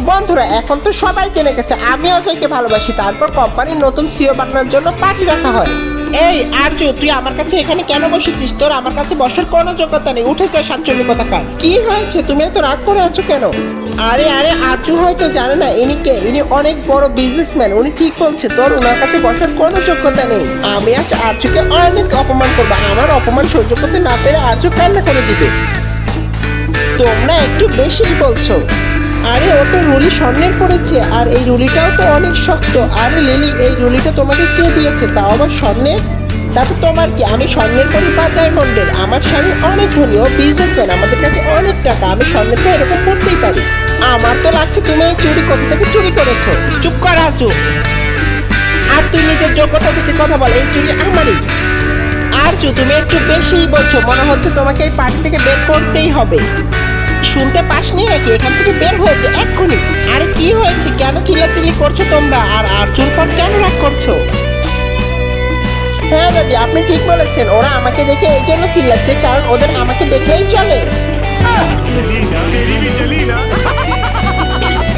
বন্ধুরা এখন তো সবাই জেনে গেছে আমি অজয়কে ভালোবাসি, তারপর কোম্পানির নতুন সিও বানানোর জন্য পার্টি রাখা হয়। এই আরজু, তুই আমার কাছে এখানে কেন বসেছিস? তোর আমার কাছে বসার কোনো যোগ্যতা নেই, উঠে যা সাতচল্লিশ কথাকার। কি হয়েছে, তুমি এত রাগ করে আছো কেন? আরে আরে, আরজু হয়তো জানে না ইনি কে। ইনি অনেক বড় বিজনেসম্যান, উনি ঠিক বলছে, তোর ওনার কাছে বসার কোনো যোগ্যতা নেই। আমি আজ আরজুকে অনেক অপমান করবো, আমার অপমান সহ্য করতে না পেরে আরজু কান্না করে দিবে। তোমরা একটু বেশিই বলছো। আরে ও তো রুলি স্বর্ণের পড়েছে, আর এই রুলিটাও তো অনেক শক্ত। আরে লিলি, এই রুলিটা তোমাকে কে দিয়েছে, তাও আবার স্বর্ণের? তাতে তোমার কি? আমি স্বর্ণের করি বা ডায়মন্ডের? আমার স্বামী অনেক ধনী, ও বিজনেসম্যান, আমাদের কাছে অনেক টাকা, আমি স্বর্ণের তো এরকম করতেই পারি। আমার তো লাগছে তুমি এই চুরি কোথা থেকে চুরি করেছো। চুপ কর আছো। আর তুই নিজের যোগ্যতা থেকে কথা বল, এই চুরি আমারই। আরজু, তুমি একটু বেশিই বলছো, মনে হচ্ছে তোমাকে এই পার্টি থেকে বের করতেই হবে। শুনতে পাসনি নাকি? এখান থেকে বের হয়েছে এক্ষুনি। আরে কি হয়েছে, কেন চিল্লাচিল্লি করছো তোমরা? আর আরজুর পর কেন রাগ করছো? হ্যাঁ দাদি, আপনি ঠিক বলেছেন, ওরা আমাকে দেখে এই জন্য চিল্লাচ্ছে, কারণ ওদের আমাকে দেখলেই চলে।